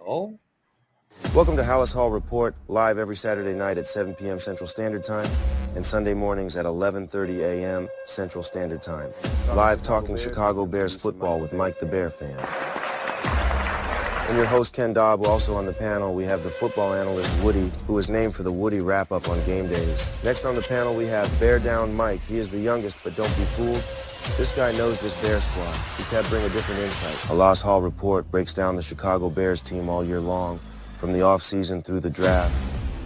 Oh, Welcome to Halas Hall Report, live every Saturday night at 7 p.m. Central Standard Time and Sunday mornings at 11:30 a.m. Central Standard Time. Live talking Chicago Bears football with Mike the Bear Fan. And your host, Ken Dobb. Also on the panel, we have the football analyst, Woody, who is named for the Woody wrap-up on game days. Next on the panel, we have Bear Down Mike. He is the youngest, but don't be fooled. This guy knows this Bear squad. He can bring a different insight. Halas Hall Report breaks down the Chicago Bears team all year long, from the offseason through the draft.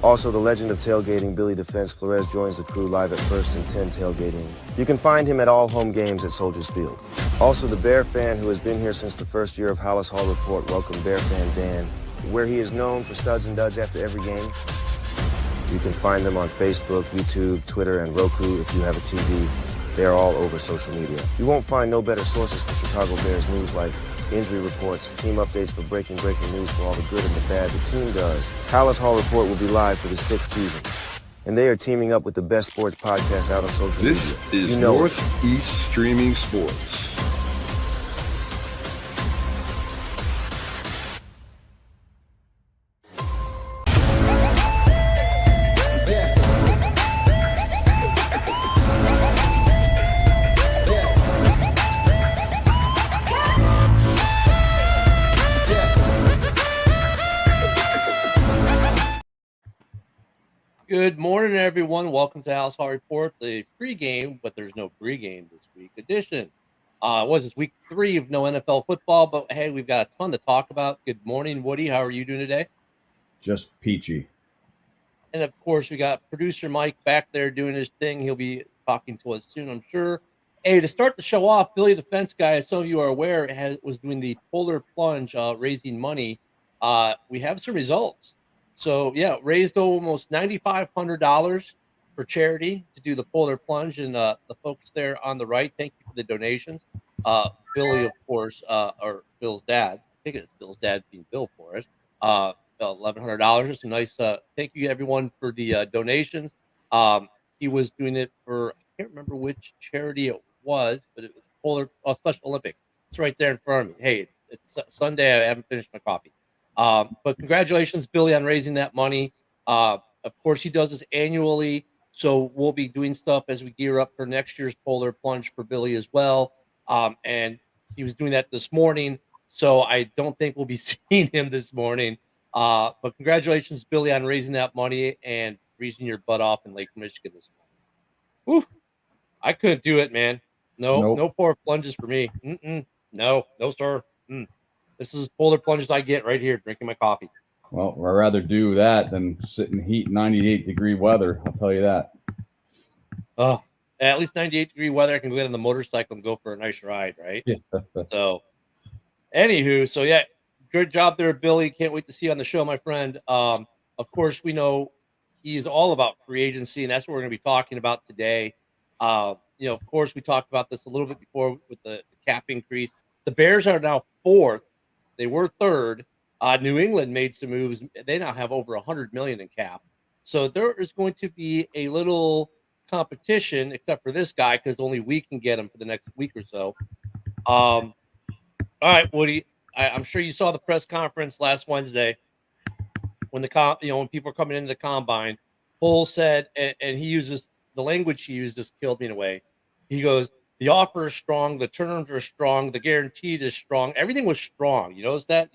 Also, the legend of tailgating, Billy Defense Flores, joins the crew live at 1st and 10 tailgating. You can find him at all home games at Soldiers Field. Also, the Bear Fan, who has been here since the first year of Halas Hall Report. Welcome, Bear Fan Dan, where he is known for studs and duds after every game. You can find them on Facebook, YouTube, Twitter, and Roku if you have a TV. They are all over social media. You won't find no better sources for Chicago Bears news like injury reports, team updates for breaking news for all the good and the bad the team does. Halas Hall Report will be live for the 6th season. And they are teaming up with the best sports podcast out on social media. This is Northeast Streaming Sports. good morning, everyone. Welcome to Halas Hall Report, the pregame, but there's no pregame this week edition. It's week 3 of no NFL football, but hey, we've got a ton to talk about. Good morning, Woody. How are you doing today? Just peachy. And of course, we got producer Mike back there doing his thing. He'll be talking to us soon, I'm sure. Hey, to start the show off, Billy the Fence Guy, as some of you are aware, was doing the polar plunge, raising money. We have some results. So, yeah, raised almost $9,500 for charity to do the polar plunge. And the folks there on the right, thank you for the donations. Billy, of course, or Bill's dad. I think it's Bill's dad being Bill for us. $1,100. So nice. Thank you, everyone, for the donations. He was doing it for, I can't remember which charity it was, but it was Special Olympics. It's right there in front of me. Hey, it's Sunday. I haven't finished my coffee. But congratulations, Billy, on raising that money. Of course, he does this annually, so we'll be doing stuff as we gear up for next year's polar plunge for Billy as well. And he was doing that this morning, so I don't think we'll be seeing him this morning. But congratulations, Billy, on raising that money and freezing your butt off in Lake Michigan this morning. Oof, I couldn't do it, man. No polar plunges for me. No, sir. This is as polar plunge as I get right here, drinking my coffee. Well, I'd rather do that than sit in heat, 98-degree weather. I'll tell you that. At least 98-degree weather, I can get on the motorcycle and go for a nice ride, right? Yeah. So, anywho, yeah, good job there, Billy. Can't wait to see you on the show, my friend. Of course, we know he's all about free agency, and that's what we're going to be talking about today. Of course, we talked about this a little bit before with the cap increase. The Bears are now 4th. They were 3rd. New England made some moves. They now have over $100 million in cap. So there is going to be a little competition, except for this guy, because only we can get him for the next week or so. All right, Woody. I'm sure you saw the press conference last Wednesday when when people are coming into the combine. Poles said, and he uses the language he used just killed me in a way. He goes, the offer is strong. The terms are strong. The guaranteed is strong. Everything was strong. You notice that?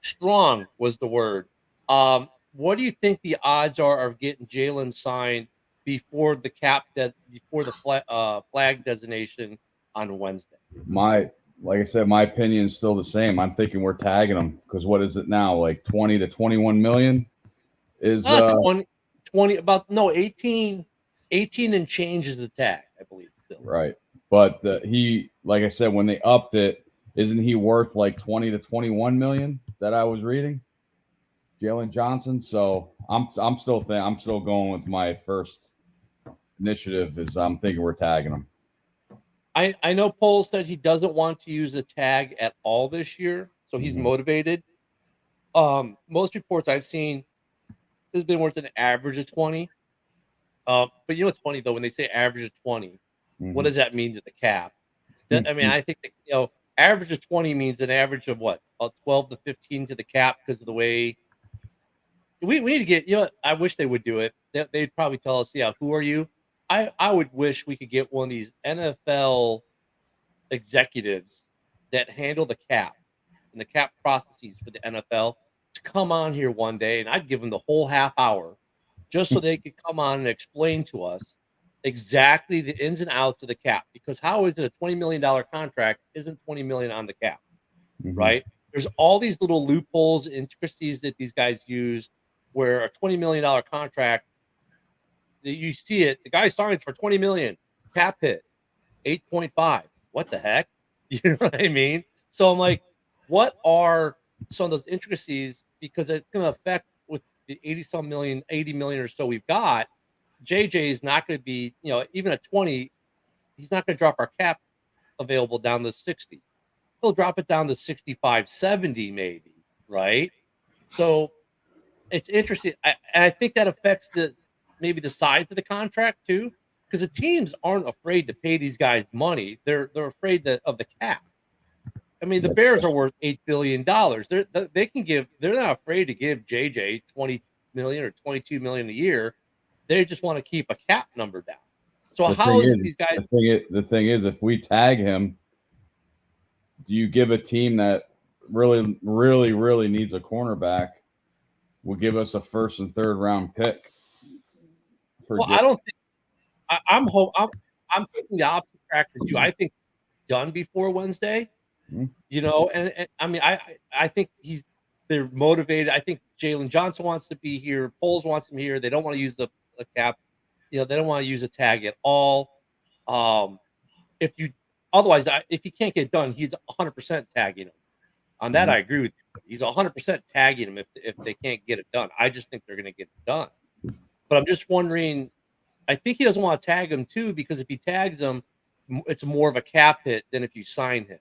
Strong was the word. What do you think the odds are of getting Jaylon signed before the flag designation on Wednesday? Like I said, my opinion is still the same. I'm thinking we're tagging him because what is it now? Like 20 to 21 million is 18 and change is the tag, I believe. Still. Right. But he, like I said, when they upped it, isn't he worth like 20 to 21 million that I was reading? Jaylon Johnson. So I'm still going with my first initiative is I'm thinking we're tagging him. I know Pohl said he doesn't want to use the tag at all this year, so he's motivated. Most reports I've seen has been worth an average of 20. But you know what's funny though, when they say average of 20, what does that mean to the cap? I mean, I think that, average of 20 means an average of what? About 12 to 15 to the cap because of the way we need to get, I wish they would do it. They'd probably tell us, yeah, who are you? I would wish we could get one of these NFL executives that handle the cap and the cap processes for the NFL to come on here one day, and I'd give them the whole half hour just so they could come on and explain to us exactly the ins and outs of the cap. Because how is it a $20 million contract isn't $20 million on the cap, right? There's all these little loopholes and intricacies that these guys use where a $20 million contract, you see it, the guy signs for $20 million, cap hit 8.5. What the heck? You know what I mean? So I'm like, what are some of those intricacies? Because it's going to affect with the 80 million or so we've got. JJ is not going to be, even at 20, he's not going to drop our cap available down to 60. He'll drop it down to 65, 70 maybe, right? So it's interesting. I think that affects maybe the size of the contract too, because the teams aren't afraid to pay these guys money. They're afraid of the cap. I mean, the Bears are worth $8 billion. They're not afraid to give JJ 20 million or 22 million a year. They just want to keep a cap number down. So how is these guys? The thing is, if we tag him, do you give a team that really, really, really needs a cornerback will give us a first and third round pick? I don't think I'm taking the opposite track as you. I think done before Wednesday. And I mean, I think they're motivated. I think Jaylon Johnson wants to be here. Poles wants him here. They don't want to use the cap. They don't want to use a tag at all. If you can't get it done, he's 100% tagging him. On that, I agree with you. He's 100% tagging him if they can't get it done. I just think they're going to get it done. But I'm just wondering. I think he doesn't want to tag him too, because if he tags him, it's more of a cap hit than if you sign him.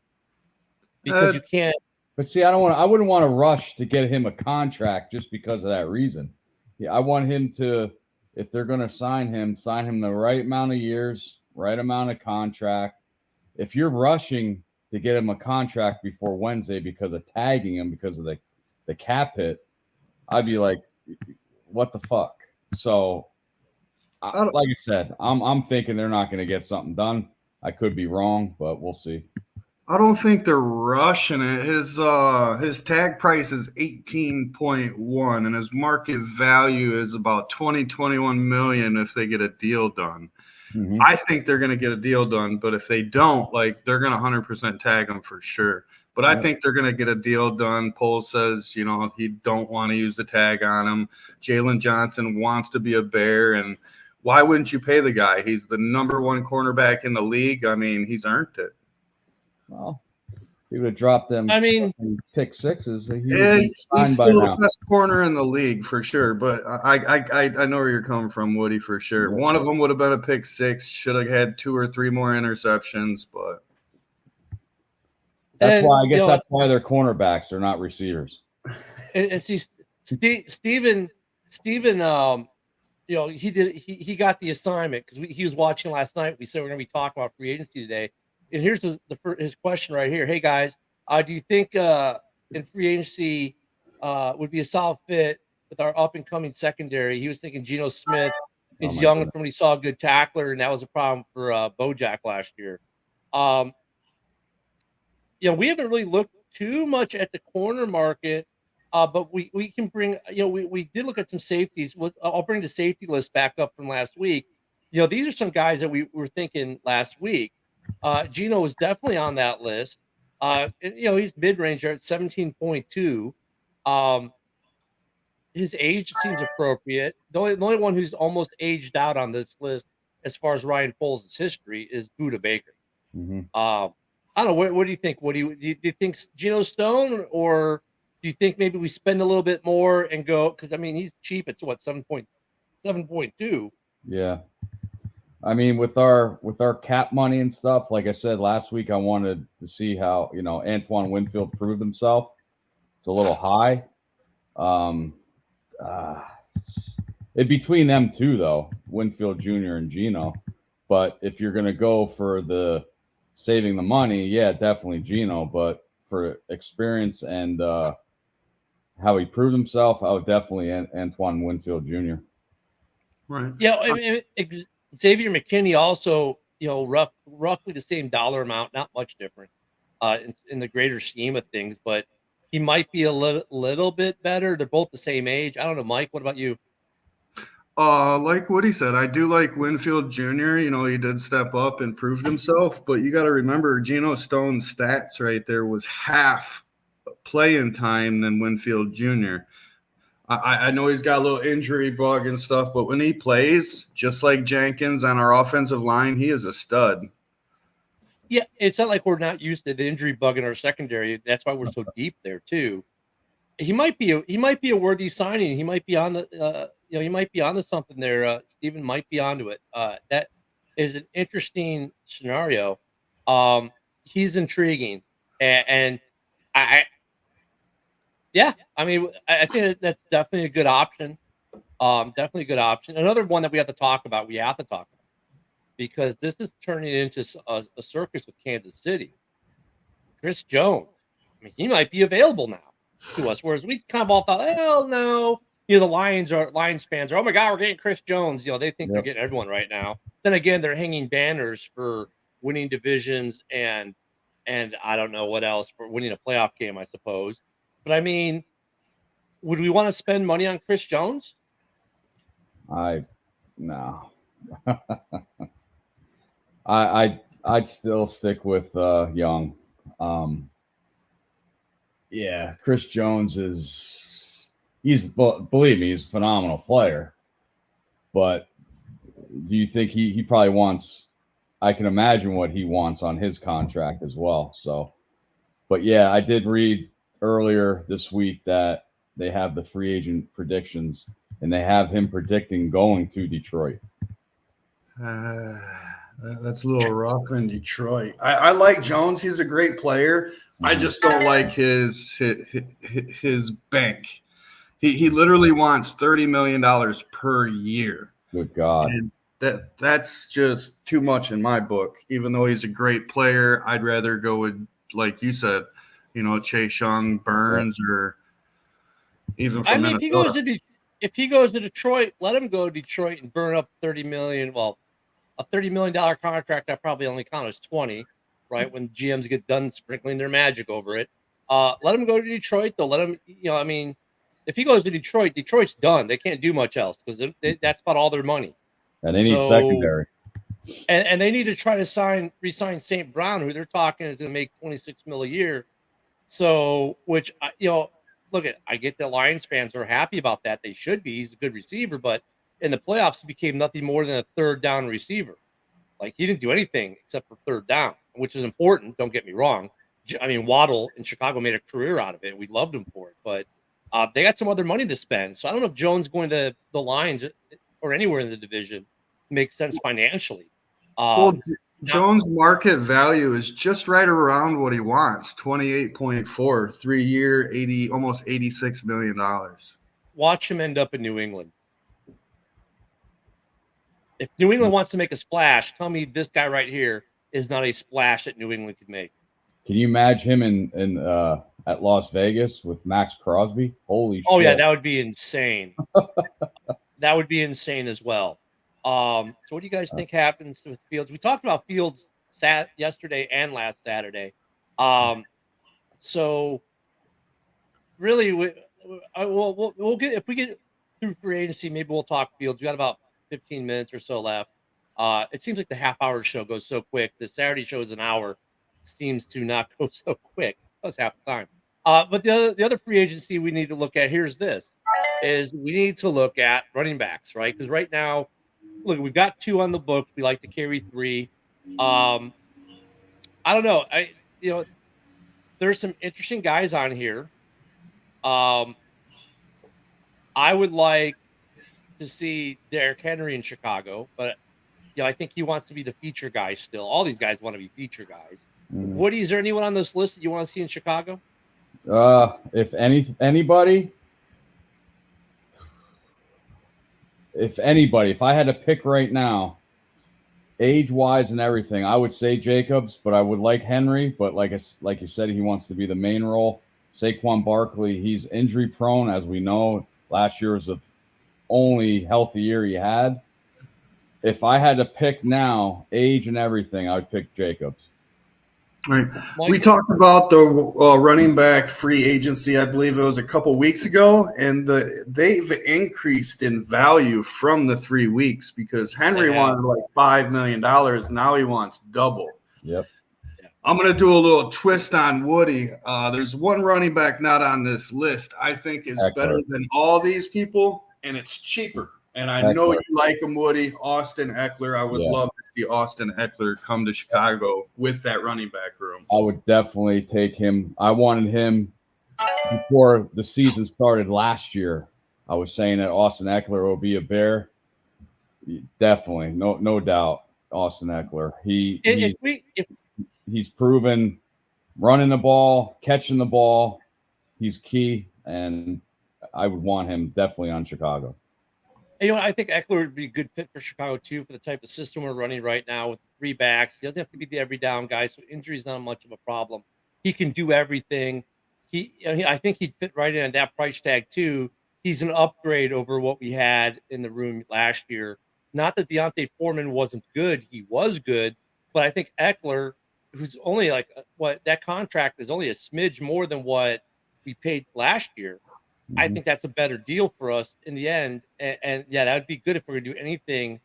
Because you can't. But see, I wouldn't want to rush to get him a contract just because of that reason. Yeah, I want him to, if they're going to sign him the right amount of years, right amount of contract. If you're rushing to get him a contract before Wednesday because of tagging him because of the cap hit, I'd be like, what the fuck? So, like I said, I'm thinking they're not going to get something done. I could be wrong, but we'll see. I don't think they're rushing it. His tag price is 18.1 and his market value is about 21 million if they get a deal done. I think they're going to get a deal done, but if they don't, they're going to 100% tag him for sure. But I think they're going to get a deal done. Pohl says, he don't want to use the tag on him. Jaylon Johnson wants to be a Bear, and why wouldn't you pay the guy? He's the number one cornerback in the league. I mean, he's earned it. Well, he would have dropped them. I mean, pick sixes. He's still the best corner in the league for sure. But I know where you're coming from, Woody, for sure. Yeah. One of them would have been a pick six. Should have had 2 or 3 more interceptions, but that's why they're cornerbacks. They're not receivers. And see, Steven, he got the assignment because he was watching last night. We said we're going to be talking about free agency today. And here's his question right here. Hey, guys, do you think in free agency would be a solid fit with our up-and-coming secondary? He was thinking Geno Smith is young and from when he saw a good tackler, and that was a problem for Bojack last year. We haven't really looked too much at the corner market, but we can bring we did look at some safeties. I'll bring the safety list back up from last week. These are some guys that we were thinking last week. Geno was definitely on that list. He's mid-range at 17.2. His age seems appropriate. The only one who's almost aged out on this list, as far as Ryan Poles' history, is Budda Baker. I don't know. What do you think? Do you think Geno Stone, or do you think maybe we spend a little bit more and go? Because I mean, he's cheap. It's what 7.2. Yeah. I mean, with our cap money and stuff, like I said last week, I wanted to see how Antoine Winfield proved himself. It's a little high. Between them two, though, Winfield Jr. and Geno. But if you're going to go for the saving the money, yeah, definitely Geno. But for experience and how he proved himself, I would definitely Antoine Winfield Jr. Right. Yeah, I mean, Xavier McKinney also, roughly the same dollar amount, not much different in the greater scheme of things, but he might be a little bit better. They're both the same age. I don't know, Mike. What about you? Like what he said, I do like Winfield Jr. He did step up and proved himself, but you got to remember Geno Stone's stats right there was half playing time than Winfield Jr. I know he's got a little injury bug and stuff, but when he plays, just like Jenkins on our offensive line, he is a stud. Yeah, it's not like we're not used to the injury bug in our secondary. That's why we're so deep there too. He might be a worthy signing. He might be on the he might be onto something there. Steven might be onto it. That is an interesting scenario. He's intriguing, and I yeah, I mean, I think that's definitely a good option. Definitely a good option. Another one that we have to talk about. We have to talk about because this is turning into a circus with Kansas City. Chris Jones. I mean, he might be available now to us, whereas we kind of all thought, hell no. The Lions fans are, oh my God, we're getting Chris Jones. They think they're getting everyone right now. Then again, they're hanging banners for winning divisions and I don't know what else for winning a playoff game, I suppose. But I mean, would we want to spend money on Chris Jones? No. I'd still stick with Young. Yeah, Chris Jones believe me, he's a phenomenal player. But do you think he probably wants, I can imagine what he wants on his contract as well. So, but yeah, I did read earlier this week that they have the free agent predictions and they have him predicting going to Detroit. That's a little rough in Detroit. I like Jones. He's a great player. I just don't like his bank. He literally wants $30 million per year. Good God. And that's just too much in my book. Even though he's a great player, I'd rather go with, like you said, Chase Young, Burns, or even from Minnesota. If he goes to Detroit, let him go to Detroit and burn up $30 million. Well, a $30 million contract, I probably only count as 20, right? When GMs get done sprinkling their magic over it. Let him go to Detroit, though. Let him, I mean, if he goes to Detroit, Detroit's done. They can't do much else because that's about all their money. And they need secondary. And they need to try to re-sign St. Brown, who they're talking is going to make $26 million a year. So, which, look I get the Lions fans are happy about that. They should be. He's a good receiver, but in the playoffs, he became nothing more than a third down receiver. Like, he didn't do anything except for third down, which is important. Don't get me wrong. I mean, Waddle in Chicago made a career out of it. We loved him for it, but they got some other money to spend. So I don't know if Jones going to the Lions or anywhere in the division makes sense financially. Jones' market value is just right around what he wants, 28.4, 3-year, almost $86 million. Watch him end up in New England. If New England wants to make a splash, tell me this guy right here is not a splash that New England could make. Can you imagine him in at Las Vegas with Max Crosby? Holy shit. Oh, yeah, that would be insane. That would be insane as well. So what do you guys think happens with Fields? We talked about Fields yesterday and last Saturday. So really, we'll get, if we get through free agency, maybe we'll talk Fields. We got about 15 minutes or so left. It seems like the half-hour show goes so quick. The Saturday show is an hour. Seems to not go so quick. That's half the time. But the other free agency we need to look at is we need to look at running backs, right? Because right now, look, we've got 2 on the books. We like to carry 3. I don't know. There's some interesting guys on here. I would like to see Derrick Henry in Chicago, but I think he wants to be the feature guy still. All these guys want to be feature guys. Woody, is there anyone on this list that you want to see in Chicago? If anybody, if I had to pick right now, age-wise and everything, I would say Jacobs, but I would like Henry. But like you said, he wants to be the main role. Saquon Barkley, he's injury-prone, as we know. Last year was the only healthy year he had. If I had to pick now, age and everything, I would pick Jacobs. Right. We talked about the running back free agency, I believe it was a couple weeks ago, and they've increased in value from the 3 weeks because Henry wanted like $5 million. Now he wants double. Yep. I'm going to do a little twist on Woody. There's one running back not on this list I think is better than all these people, and it's cheaper. And I know you like him, Woody. Austin Eckler. I would love to see Austin Eckler come to Chicago with that running back room. I would definitely take him. I wanted him before the season started last year. I was saying that Austin Eckler will be a Bear. Definitely, no doubt, Austin Eckler. He's proven running the ball, catching the ball. He's key, and I would want him definitely on Chicago. You know, I think Eckler would be a good fit for Chicago too, for the type of system we're running right now with 3 backs. He doesn't have to be the every down guy, so injury is not much of a problem. He can do everything. I think he'd fit right in on that price tag too. He's an upgrade over what we had in the room last year. Not that Deontay Foreman wasn't good; he was good, but I think Eckler, who's only like that contract is only a smidge more than what we paid last year. I think that's a better deal for us in the end. And yeah, that would be good if we're going to do anything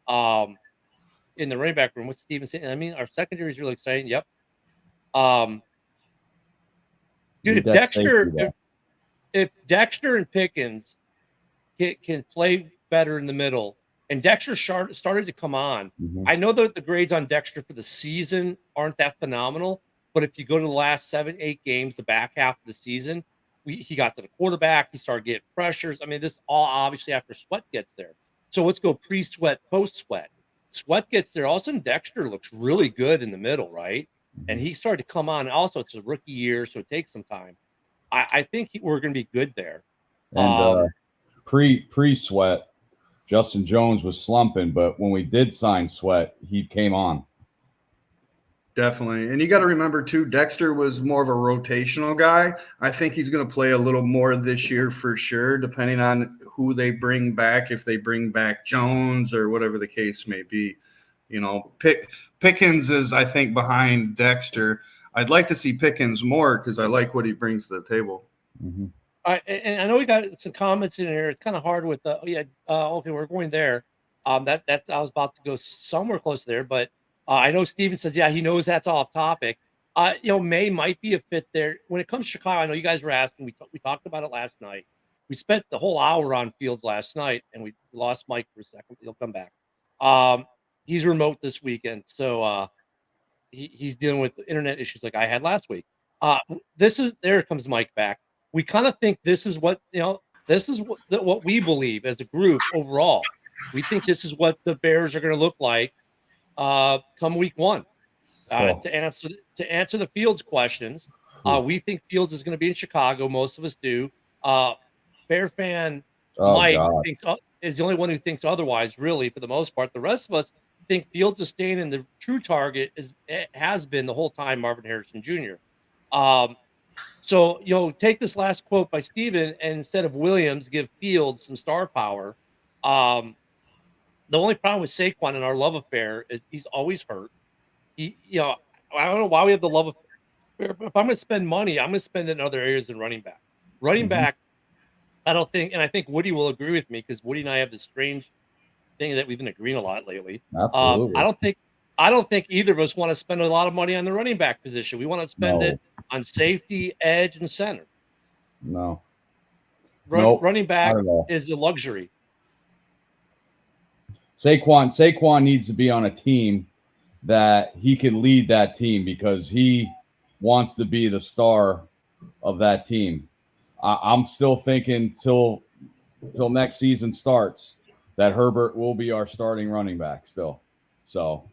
in the running back room with Steven. I mean, our secondary is really exciting. Yep. Dude, if Dexter and Pickens can play better in the middle, and Dexter started to come on. I know that the grades on Dexter for the season aren't that phenomenal, but if you go to the last 7-8 games, the back half of the season, he got to the quarterback. He started getting pressures. I mean, this all obviously after Sweat gets there. So let's go pre-Sweat, post-Sweat. Sweat gets there. All of a sudden, Dexter looks really good in the middle, right? And he started to come on. Also, it's a rookie year, so it takes some time. I think we're going to be good there. And pre-Sweat, Justin Jones was slumping, but when we did sign Sweat, he came on. Definitely. And you got to remember, too, Dexter was more of a rotational guy. I think he's going to play a little more this year for sure, depending on who they bring back, if they bring back Jones or whatever the case may be. You know, Pickens is, I think, behind Dexter. I'd like to see Pickens more because I like what he brings to the table. And I know we got some comments in here. It's kind of hard with okay, we're going there. That's I was about to go somewhere close there, but I know Steven says, yeah, he knows that's off topic. May might be a fit there. When it comes to Chicago, I know you guys were asking. We talked about it last night. We spent the whole hour on Fields last night, and we lost Mike for a second. He'll come back. He's remote this weekend, so he's dealing with internet issues like I had last week. There comes Mike back. We kind of think this is what what we believe as a group overall. We think this is what the Bears are going to look like come week 1. To answer the Fields questions, we think Fields is going to be in Chicago. Most of us do. Bear fan Mike is the only one who thinks otherwise, really, for the most part. The rest of us think Fields is staying, and the true target has been the whole time Marvin Harrison Jr. So, take this last quote by Steven, and instead of Williams, give Fields some star power. The only problem with Saquon and our love affair is he's always hurt. I don't know why we have the love affair, but if I'm going to spend money, I'm going to spend it in other areas than running back. Running back, I don't think, and I think Woody will agree with me because Woody and I have this strange thing that we've been agreeing a lot lately. Absolutely. I don't think either of us want to spend a lot of money on the running back position. We want to spend it on safety, edge, and center. No. Running back is a luxury. Saquon needs to be on a team that he can lead that team because he wants to be the star of that team. I'm still thinking till next season starts that Herbert will be our starting running back still. So,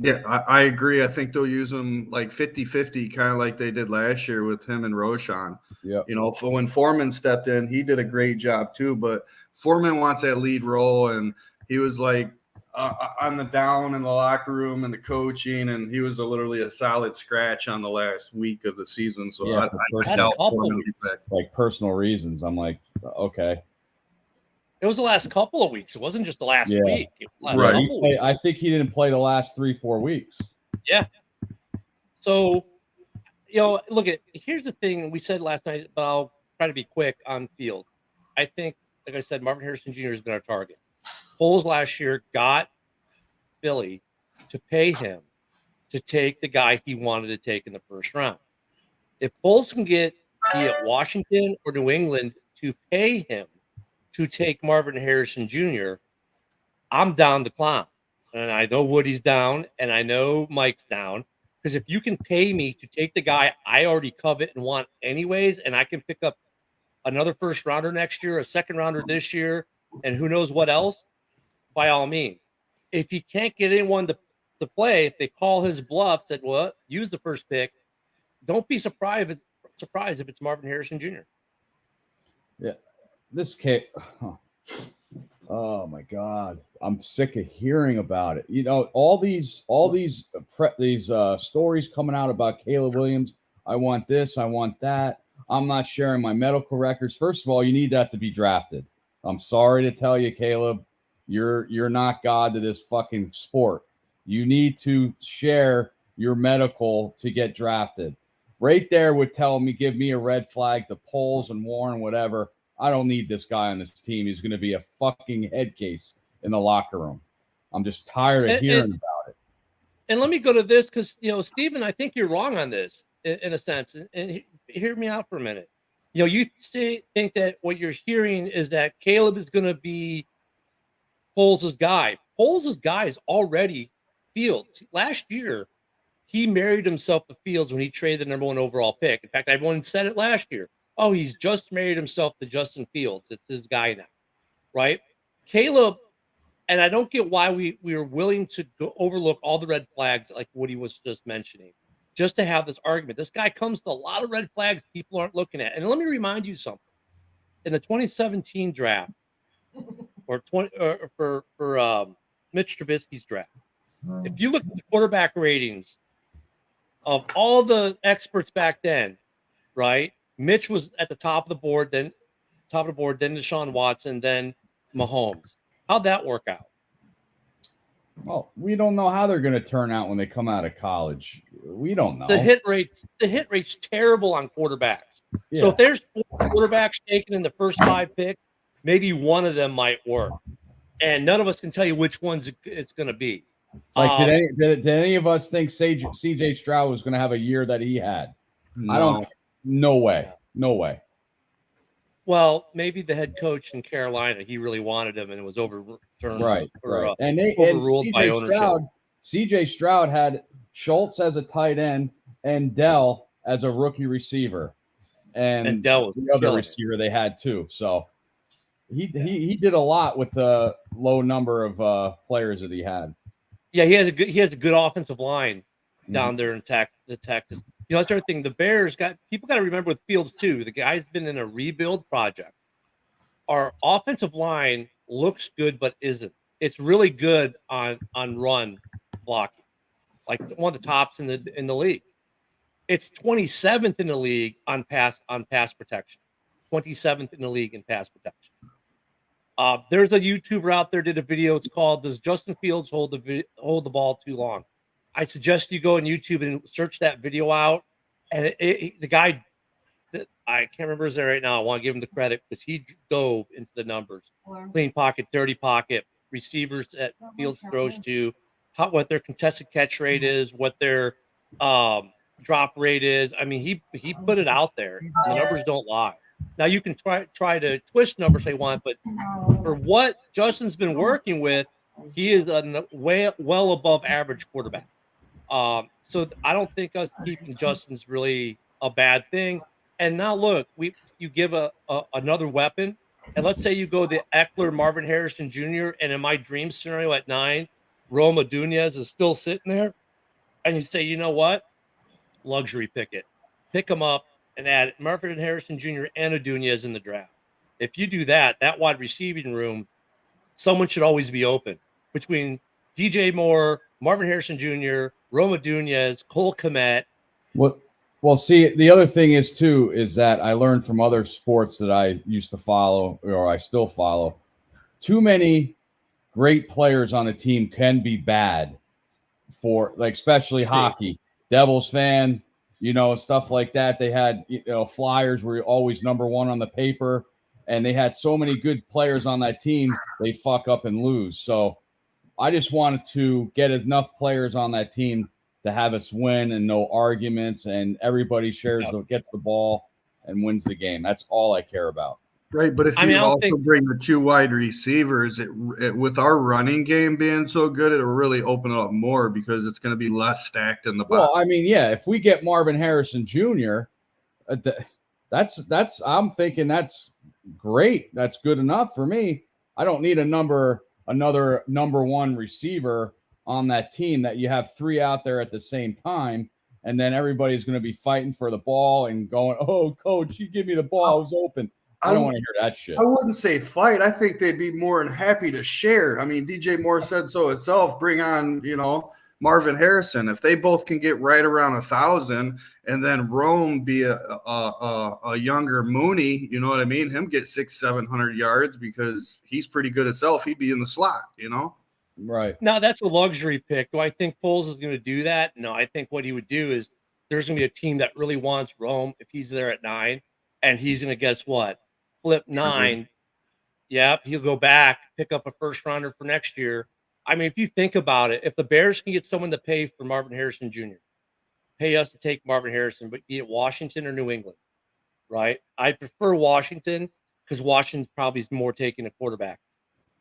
yeah, I agree. I think they'll use him like 50-50, kind of like they did last year with him and Roshan. Yeah. When Foreman stepped in, he did a great job too, but Foreman wants that lead role, and he was like, on the down in the locker room and the coaching, and he was literally a solid scratch on the last week of the season. So Yeah, I doubt for him to be back. like personal reasons. I'm like, okay. It was the last couple of weeks. It wasn't just the last week. It was the last Right. couple weeks. I think he didn't play the last 3-4 weeks. Yeah. So, look here's the thing we said last night, but I'll try to be quick on field. I think, like I said, Marvin Harrison Jr. has been our target. Poles last year got Philly to pay him to take the guy he wanted to take in the first round. If Poles can get be it Washington or New England to pay him to take Marvin Harrison Jr., I'm down to clown. And I know Woody's down, and I know Mike's down. Because if you can pay me to take the guy I already covet and want anyways, and I can pick up another first rounder next year, a second rounder this year, and who knows what else, by all means. If he can't get anyone to play, if they call his bluff, said, well, use the first pick, don't be surprised if it's Marvin Harrison Jr. Yeah. This kid, oh my God, I'm sick of hearing about it. All these stories coming out about Caleb Williams. I want this, I want that. I'm not sharing my medical records. First of all, you need that to be drafted. I'm sorry to tell you, Caleb, you're not God to this fucking sport. You need to share your medical to get drafted. Right there would give me a red flag to Poles and Warren, whatever. I don't need this guy on this team. He's going to be a fucking head case in the locker room. I'm just tired of hearing about it. And let me go to this because, Stephen, I think you're wrong on this in a sense. And hear me out for a minute. You think that what you're hearing is that Caleb is going to be Poles' guy. Poles' guy is already Fields. Last year, he married himself to Fields when he traded the number 1 overall pick. In fact, everyone said it last year. Oh, he's just married himself to Justin Fields. It's his guy now, right? Caleb, and I don't get why we are willing to overlook all the red flags like Woody was just mentioning, just to have this argument. This guy comes to a lot of red flags people aren't looking at. And let me remind you something. In the 2017 draft, for Mitch Trubisky's draft, if you look at the quarterback ratings of all the experts back then, right? Mitch was at the top of the board, then Deshaun Watson, then Mahomes. How'd that work out? Well, we don't know how they're going to turn out when they come out of college. We don't know. The hit rate's terrible on quarterbacks. Yeah. So if there's 4 quarterbacks taken in the first 5 picks, maybe one of them might work. And none of us can tell you which one's it's going to be. Like, did any of us think CJ Stroud was going to have a year that he had? No. No way. Well, maybe the head coach in Carolina, he really wanted him, and it was overturned. Right. And overruled by ownership. CJ Stroud had Schultz as a tight end and Dell as a rookie receiver, and Dell was the other receiver they had too. So he did a lot with the low number of players that he had. Yeah, he has a good offensive line down there in Texas. That's the other thing. The Bears got to remember with Fields too. The guy's been in a rebuild project. Our offensive line looks good, but isn't. It's really good on run blocking, like one of the tops in the league. It's 27th in the league on pass protection. 27th in the league in pass protection. There's a YouTuber out there did a video. It's called "Does Justin Fields hold the ball too long?" I suggest you go on YouTube and search that video out. And the guy, I can't remember his name right now. I want to give him the credit because he dove into the numbers: clean pocket, dirty pocket, receivers that Fields throws to, what their contested catch rate is, what their drop rate is. I mean, he put it out there. The numbers don't lie. Now you can try to twist numbers they want, but for what Justin's been working with, he is a well above average quarterback. So I don't think us keeping Justin's really a bad thing. And now look, you give another weapon, and let's say you go the Eckler, Marvin Harrison Jr., and in my dream scenario at 9, Roma Dunez is still sitting there, and you say, you know what, luxury pick him up and add Marvin Harrison Jr. and a Dunez in the draft. If you do that wide receiving room, someone should always be open. between DJ Moore, Marvin Harrison Jr., Roma Dunez, Cole Kmet. Well, see, the other thing is too is that I learned from other sports that I used to follow, or I still follow. Too many great players on a team can be bad for, like, especially hockey. Devils fan, stuff like that. They had, Flyers were always number one on the paper, and they had so many good players on that team, they fuck up and lose. So I just wanted to get enough players on that team to have us win and no arguments, and everybody gets the ball and wins the game. That's all I care about. Right, but if you also bring the 2 wide receivers, with our running game being so good, it'll really open it up more because it's going to be less stacked in the box. Well, I mean, yeah, if we get Marvin Harrison Jr., I'm thinking that's great. That's good enough for me. I don't need another number one receiver on that team that you have 3 out there at the same time, and then everybody's going to be fighting for the ball and going, "Oh, coach, you give me the ball. I was open." I don't want to hear that shit. I wouldn't say fight. I think they'd be more than happy to share. I mean, DJ Moore said so himself. Bring on, Marvin Harrison. If they both can get right around 1,000, and then Rome be a younger Mooney, you know what I mean? Him get 600-700 yards because he's pretty good himself. He'd be in the slot, Right. Now, that's a luxury pick. Do I think Foles is going to do that? No, I think what he would do is there's going to be a team that really wants Rome if he's there at 9, and he's going to, guess what? Flip 9. Mm-hmm. Yep, he'll go back, pick up a first rounder for next year. I mean, if you think about it, if the Bears can get someone to pay for Marvin Harrison Jr., pay us to take Marvin Harrison, but be it Washington or New England, right? I prefer Washington because Washington probably is more taking a quarterback.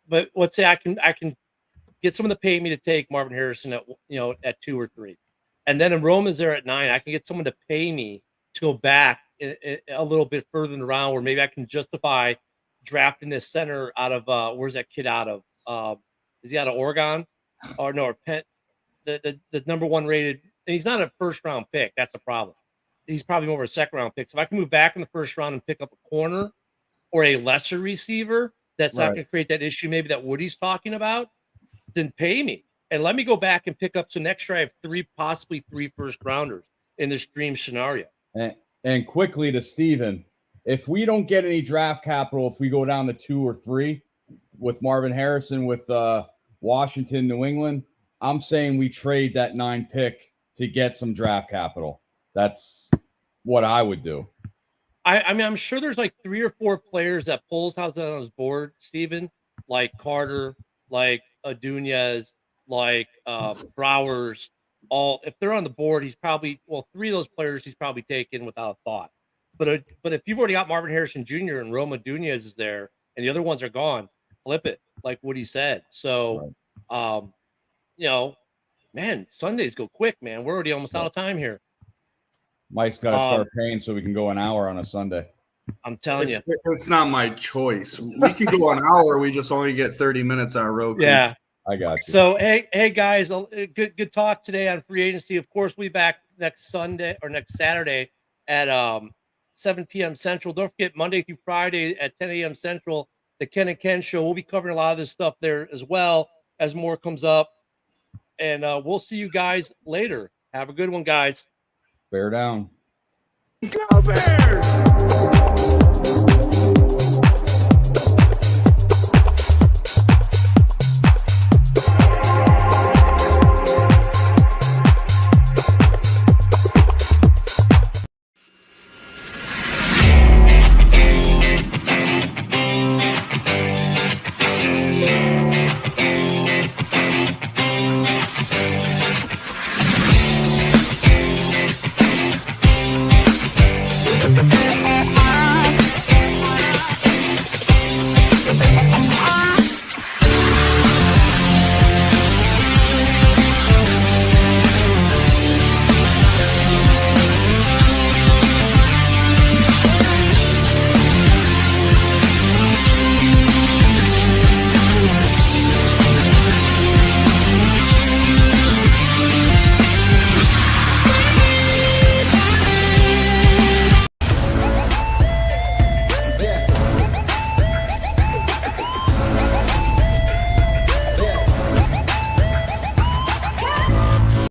But let's say I can get someone to pay me to take Marvin Harrison at 2 or 3, and then if Roman's there at 9, I can get someone to pay me to go back a little bit further in the round, where maybe I can justify drafting this center out of where's that kid out of? Is he out of Oregon or Penn? The number 1 rated, and he's not a first round pick. That's the problem. He's probably more of a second round pick. So if I can move back in the first round and pick up a corner or a lesser receiver, that's not going to create that issue maybe that Woody's talking about, then pay me and let me go back and pick up. So next year I have possibly 3 first rounders in this dream scenario. And quickly to Steven, if we don't get any draft capital, if we go down to 2 or 3 with Marvin Harrison, with Washington, New England, I'm saying we trade that 9 pick to get some draft capital. That's what I would do. I mean, I'm sure there's like 3 or 4 players that Poles has on his board, Steven, like Carter, like Dunez, like Browers. If they're on the board, he's probably 3 of those players he's probably taken without a thought. But if you've already got Marvin Harrison Jr. and Roma Dunez is there, and the other ones are gone, flip it, like what he said. So, man, Sundays go quick, man. We're already almost out of time here. Mike's got to start paying so we can go an hour on a Sunday. I'm telling you, it's not my choice. We can go an hour. We just only get 30 minutes on Roku. Yeah. I got you. So, hey guys, good talk today on free agency. Of course, we'll be back next Saturday at 7 p.m. Central. Don't forget, Monday through Friday at 10 a.m. Central, the Ken and Ken Show. We'll be covering a lot of this stuff there as well as more comes up. And we'll see you guys later. Have a good one, guys. Bear down. Go Bears!